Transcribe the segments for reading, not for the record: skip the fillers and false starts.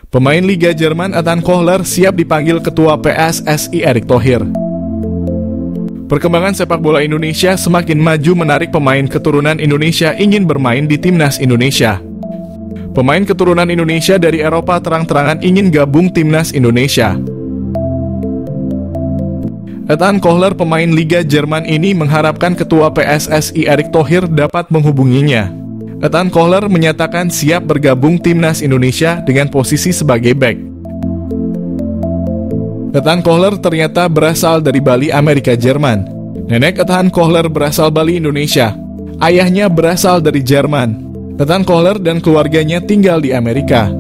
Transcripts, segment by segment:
Pemain Liga Jerman Ethan Kohler siap dipanggil Ketua PSSI Erick Thohir. Perkembangan sepak bola Indonesia semakin maju menarik pemain keturunan Indonesia ingin bermain di Timnas Indonesia. Pemain keturunan Indonesia dari Eropa terang-terangan ingin gabung Timnas Indonesia. Ethan Kohler, pemain Liga Jerman ini mengharapkan Ketua PSSI Erick Thohir dapat menghubunginya. Ethan Kohler menyatakan siap bergabung Timnas Indonesia dengan posisi sebagai bek. Ethan Kohler ternyata berasal dari Bali, Amerika Jerman. Nenek Ethan Kohler berasal Bali, Indonesia. Ayahnya berasal dari Jerman. Ethan Kohler dan keluarganya tinggal di Amerika.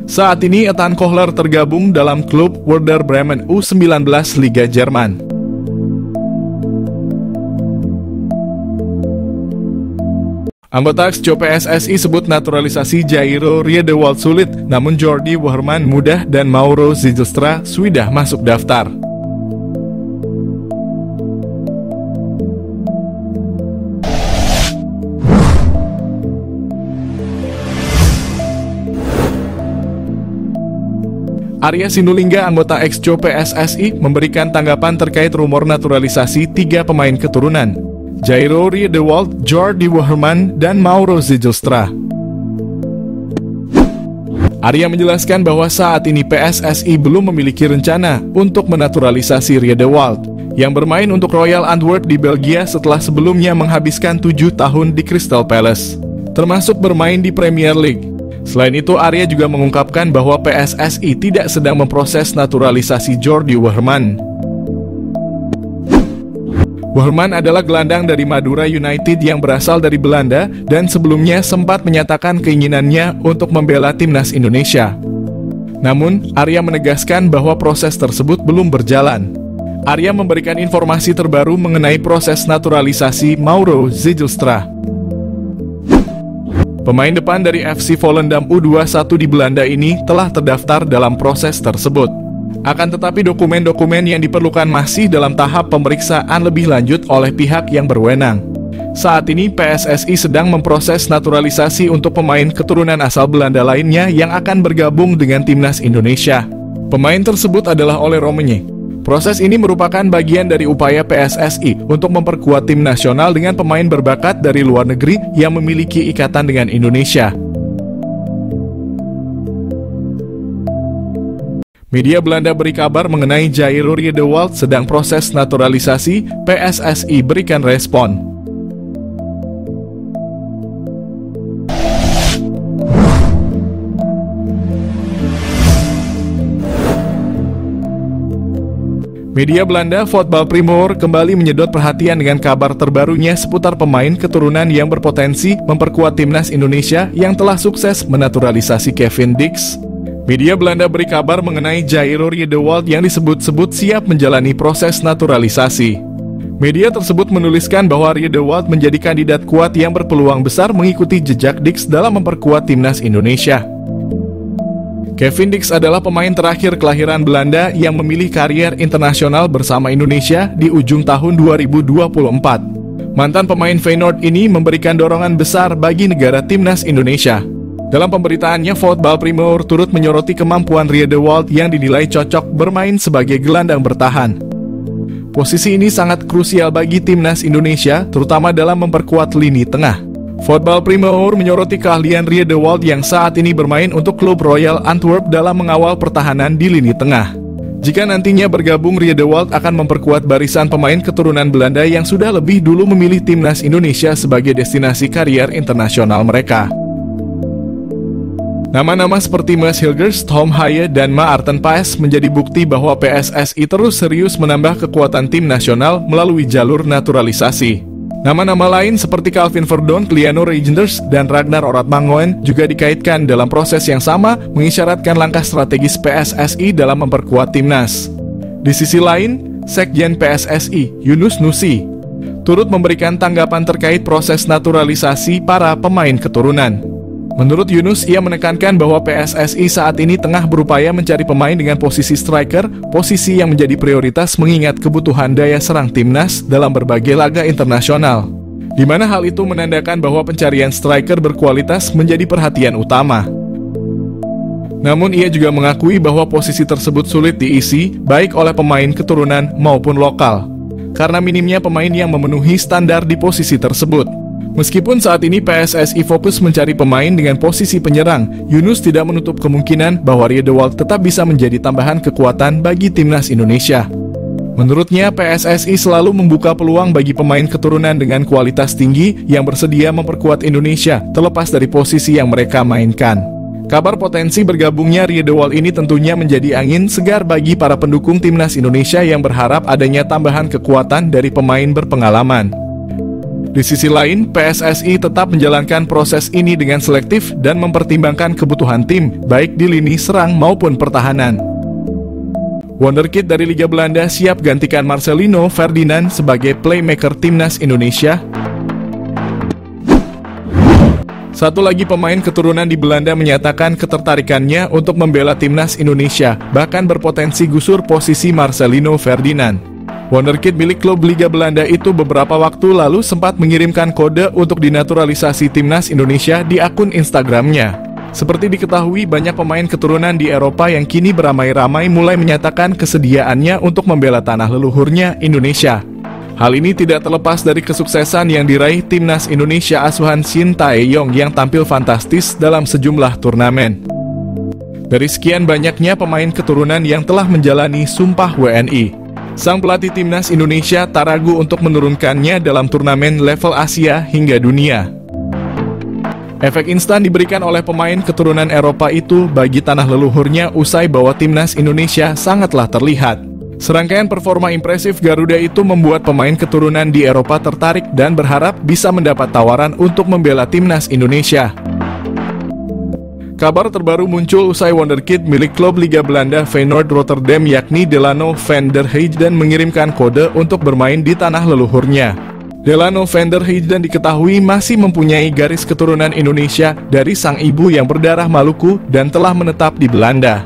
Saat ini Ethan Kohler tergabung dalam klub Werder Bremen U19 Liga Jerman. Anggota XCO PSSI sebut naturalisasi Jairo Riedewald sulit, namun Jordi Wehrman mudah dan Mauro Zilstra sudah masuk daftar. Arya Sinulinga, anggota XCO PSSI, memberikan tanggapan terkait rumor naturalisasi 3 pemain keturunan, Jairo Riedewald, Jordi Wehrman, dan Mauro Zilstra. Arya menjelaskan bahwa saat ini PSSI belum memiliki rencana untuk menaturalisasi Riedewald, yang bermain untuk Royal Antwerp di Belgia setelah sebelumnya menghabiskan 7 tahun di Crystal Palace, termasuk bermain di Premier League. Selain itu, Arya juga mengungkapkan bahwa PSSI tidak sedang memproses naturalisasi Jordi Wehrman. Wehrman adalah gelandang dari Madura United yang berasal dari Belanda dan sebelumnya sempat menyatakan keinginannya untuk membela Timnas Indonesia. Namun, Arya menegaskan bahwa proses tersebut belum berjalan. Arya memberikan informasi terbaru mengenai proses naturalisasi Mauro Zilstra. Pemain depan dari FC Volendam U21 di Belanda ini telah terdaftar dalam proses tersebut. Akan tetapi dokumen-dokumen yang diperlukan masih dalam tahap pemeriksaan lebih lanjut oleh pihak yang berwenang. Saat ini PSSI sedang memproses naturalisasi untuk pemain keturunan asal Belanda lainnya yang akan bergabung dengan Timnas Indonesia. Pemain tersebut adalah Ole Rommenje. Proses ini merupakan bagian dari upaya PSSI untuk memperkuat tim nasional dengan pemain berbakat dari luar negeri yang memiliki ikatan dengan Indonesia. Media Belanda beri kabar mengenai Jairo Riedewald sedang proses naturalisasi, PSSI berikan respon. Media Belanda Voetbal Primeur kembali menyedot perhatian dengan kabar terbarunya seputar pemain keturunan yang berpotensi memperkuat Timnas Indonesia yang telah sukses menaturalisasi Kevin Dix. Media Belanda beri kabar mengenai Jairo Riedewald yang disebut-sebut siap menjalani proses naturalisasi. Media tersebut menuliskan bahwa Riedewald menjadi kandidat kuat yang berpeluang besar mengikuti jejak Dix dalam memperkuat Timnas Indonesia. Kevin Dix adalah pemain terakhir kelahiran Belanda yang memilih karier internasional bersama Indonesia di ujung tahun 2024. Mantan pemain Feyenoord ini memberikan dorongan besar bagi negara Timnas Indonesia. Dalam pemberitaannya, Voetbal Primeur turut menyoroti kemampuan Riedewald yang dinilai cocok bermain sebagai gelandang bertahan. Posisi ini sangat krusial bagi Timnas Indonesia, terutama dalam memperkuat lini tengah. Voetbal Primeur menyoroti keahlian Riedewald yang saat ini bermain untuk klub Royal Antwerp dalam mengawal pertahanan di lini tengah. Jika nantinya bergabung, Riedewald akan memperkuat barisan pemain keturunan Belanda yang sudah lebih dulu memilih Timnas Indonesia sebagai destinasi karier internasional mereka. Nama-nama seperti Mads Hilgers, Tom Haye, dan Maarten Paes menjadi bukti bahwa PSSI terus serius menambah kekuatan tim nasional melalui jalur naturalisasi. Nama-nama lain seperti Calvin Verdonk, Liano Reijnders, dan Ragnar Oratmangoen juga dikaitkan dalam proses yang sama, mengisyaratkan langkah strategis PSSI dalam memperkuat timnas. Di sisi lain, Sekjen PSSI, Yunus Nusi, turut memberikan tanggapan terkait proses naturalisasi para pemain keturunan. Menurut Yunus, ia menekankan bahwa PSSI saat ini tengah berupaya mencari pemain dengan posisi striker, posisi yang menjadi prioritas mengingat kebutuhan daya serang timnas dalam berbagai laga internasional, di mana hal itu menandakan bahwa pencarian striker berkualitas menjadi perhatian utama. Namun ia juga mengakui bahwa posisi tersebut sulit diisi baik oleh pemain keturunan maupun lokal, karena minimnya pemain yang memenuhi standar di posisi tersebut. Meskipun saat ini PSSI fokus mencari pemain dengan posisi penyerang, Yunus tidak menutup kemungkinan bahwa Riedewald tetap bisa menjadi tambahan kekuatan bagi timnas Indonesia. Menurutnya, PSSI selalu membuka peluang bagi pemain keturunan dengan kualitas tinggi yang bersedia memperkuat Indonesia, terlepas dari posisi yang mereka mainkan. Kabar potensi bergabungnya Riedewald ini tentunya menjadi angin segar bagi para pendukung timnas Indonesia yang berharap adanya tambahan kekuatan dari pemain berpengalaman. Di sisi lain, PSSI tetap menjalankan proses ini dengan selektif dan mempertimbangkan kebutuhan tim, baik di lini serang maupun pertahanan. Wonderkid dari Liga Belanda siap gantikan Marcelino Ferdinand sebagai playmaker timnas Indonesia. Satu lagi pemain keturunan di Belanda menyatakan ketertarikannya untuk membela timnas Indonesia, bahkan berpotensi gusur posisi Marcelino Ferdinand. Wonderkid milik klub Liga Belanda itu beberapa waktu lalu sempat mengirimkan kode untuk dinaturalisasi timnas Indonesia di akun Instagramnya. Seperti diketahui, banyak pemain keturunan di Eropa yang kini beramai-ramai mulai menyatakan kesediaannya untuk membela tanah leluhurnya, Indonesia. Hal ini tidak terlepas dari kesuksesan yang diraih timnas Indonesia asuhan Shin Tae-yong yang tampil fantastis dalam sejumlah turnamen. Dari sekian banyaknya pemain keturunan yang telah menjalani Sumpah WNI, sang pelatih timnas Indonesia tak ragu untuk menurunkannya dalam turnamen level Asia hingga dunia. Efek instan diberikan oleh pemain keturunan Eropa itu bagi tanah leluhurnya usai bahwa timnas Indonesia sangatlah terlihat. Serangkaian performa impresif Garuda itu membuat pemain keturunan di Eropa tertarik dan berharap bisa mendapat tawaran untuk membela timnas Indonesia. Kabar terbaru muncul usai Wonderkid milik klub Liga Belanda Feyenoord Rotterdam yakni Delano van der Heijden mengirimkan kode untuk bermain di tanah leluhurnya. Delano van der Heijden diketahui masih mempunyai garis keturunan Indonesia dari sang ibu yang berdarah Maluku dan telah menetap di Belanda.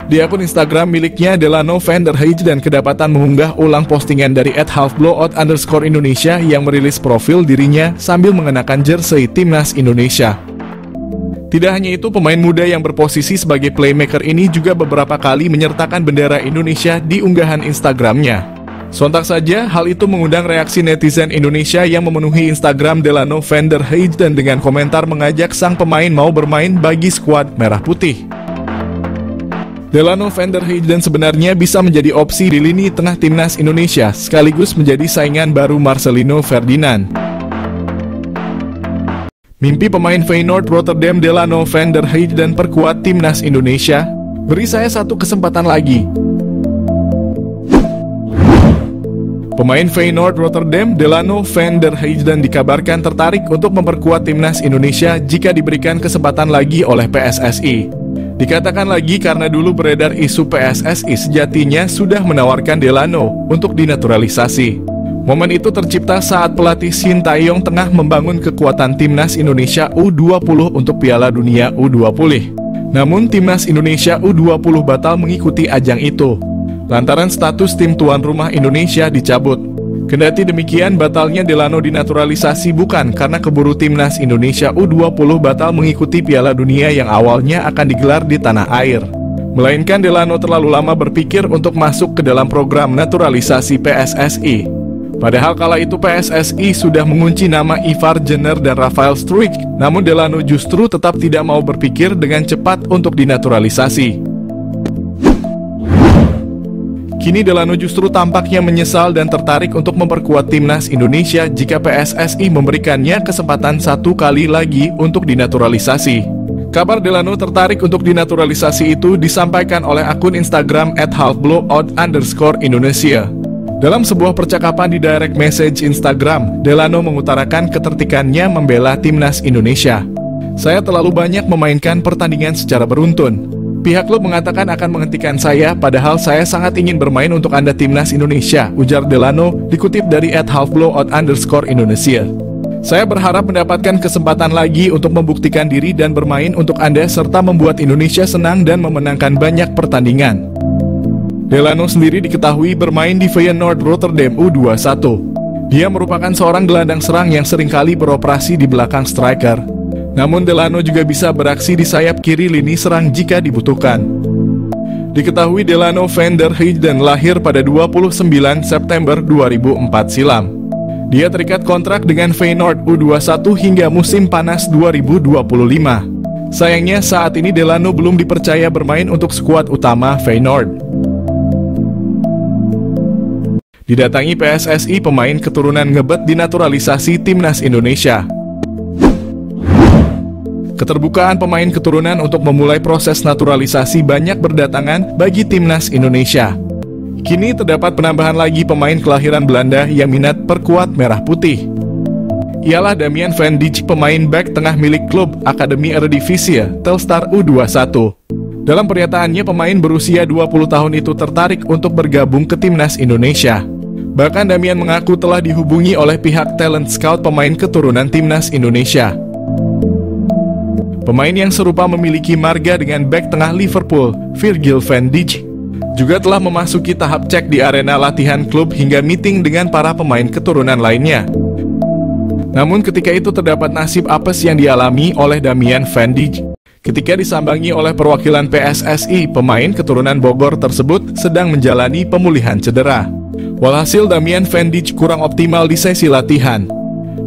Di akun Instagram miliknya, Delano van der Heijden kedapatan mengunggah ulang postingan dari @halfblowout_Indonesia yang merilis profil dirinya sambil mengenakan jersey timnas Indonesia. Tidak hanya itu, pemain muda yang berposisi sebagai playmaker ini juga beberapa kali menyertakan bendera Indonesia di unggahan Instagramnya. Sontak saja, hal itu mengundang reaksi netizen Indonesia yang memenuhi Instagram Delano van der Heijden dengan komentar mengajak sang pemain mau bermain bagi skuad Merah Putih. Delano van der Heijden sebenarnya bisa menjadi opsi di lini tengah timnas Indonesia, sekaligus menjadi saingan baru Marcelino Ferdinand. Mimpi pemain Feyenoord Rotterdam Delano van der Heijden perkuat timnas Indonesia? Beri saya satu kesempatan lagi. Pemain Feyenoord Rotterdam Delano van der Heijden dikabarkan tertarik untuk memperkuat timnas Indonesia jika diberikan kesempatan lagi oleh PSSI. Dikatakan lagi karena dulu beredar isu PSSI sejatinya sudah menawarkan Delano untuk dinaturalisasi. Momen itu tercipta saat pelatih Shin Tae-yong tengah membangun kekuatan timnas Indonesia U20 untuk Piala Dunia U20. Namun timnas Indonesia U20 batal mengikuti ajang itu lantaran status tim tuan rumah Indonesia dicabut. Kendati demikian, batalnya Delano dinaturalisasi bukan karena keburu timnas Indonesia U20 batal mengikuti Piala Dunia yang awalnya akan digelar di tanah air, melainkan Delano terlalu lama berpikir untuk masuk ke dalam program naturalisasi PSSI. Padahal kala itu PSSI sudah mengunci nama Ivar Jenner dan Rafael Struijk, namun Delano justru tetap tidak mau berpikir dengan cepat untuk dinaturalisasi. Kini Delano justru tampaknya menyesal dan tertarik untuk memperkuat timnas Indonesia jika PSSI memberikannya kesempatan satu kali lagi untuk dinaturalisasi. Kabar Delano tertarik untuk dinaturalisasi itu disampaikan oleh akun Instagram @halfblowout_Indonesia. Dalam sebuah percakapan di direct message Instagram, Delano mengutarakan ketertikannya membela timnas Indonesia. Saya terlalu banyak memainkan pertandingan secara beruntun. Pihak klub mengatakan akan menghentikan saya, padahal saya sangat ingin bermain untuk Anda timnas Indonesia, ujar Delano, dikutip dari @halfblowout_Indonesia. Saya berharap mendapatkan kesempatan lagi untuk membuktikan diri dan bermain untuk Anda serta membuat Indonesia senang dan memenangkan banyak pertandingan. Delano sendiri diketahui bermain di Feyenoord Rotterdam U21. Dia merupakan seorang gelandang serang yang seringkali beroperasi di belakang striker. Namun Delano juga bisa beraksi di sayap kiri lini serang jika dibutuhkan. Diketahui Delano van der Heijden lahir pada 29 September 2004 silam. Dia terikat kontrak dengan Feyenoord U21 hingga musim panas 2025. Sayangnya saat ini Delano belum dipercaya bermain untuk skuad utama Feyenoord. Didatangi PSSI, pemain keturunan ngebet dinaturalisasi timnas Indonesia. Keterbukaan pemain keturunan untuk memulai proses naturalisasi banyak berdatangan bagi timnas Indonesia. Kini terdapat penambahan lagi pemain kelahiran Belanda yang minat perkuat merah putih. Ialah Damian van Dijk, pemain bek tengah milik klub Akademi Eredivisie Telstar U21. Dalam pernyataannya, pemain berusia 20 tahun itu tertarik untuk bergabung ke timnas Indonesia. Bahkan Damian mengaku telah dihubungi oleh pihak talent scout pemain keturunan timnas Indonesia. Pemain yang serupa memiliki marga dengan bek tengah Liverpool, Virgil van Dijk, juga telah memasuki tahap cek di arena latihan klub hingga meeting dengan para pemain keturunan lainnya. Namun ketika itu terdapat nasib apes yang dialami oleh Damian van Dijk. Ketika disambangi oleh perwakilan PSSI, pemain keturunan Bogor tersebut sedang menjalani pemulihan cedera. Walhasil Damian van Dijk kurang optimal di sesi latihan.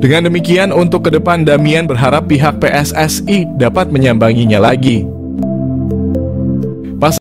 Dengan demikian, untuk ke depan Damian berharap pihak PSSI dapat menyambanginya lagi.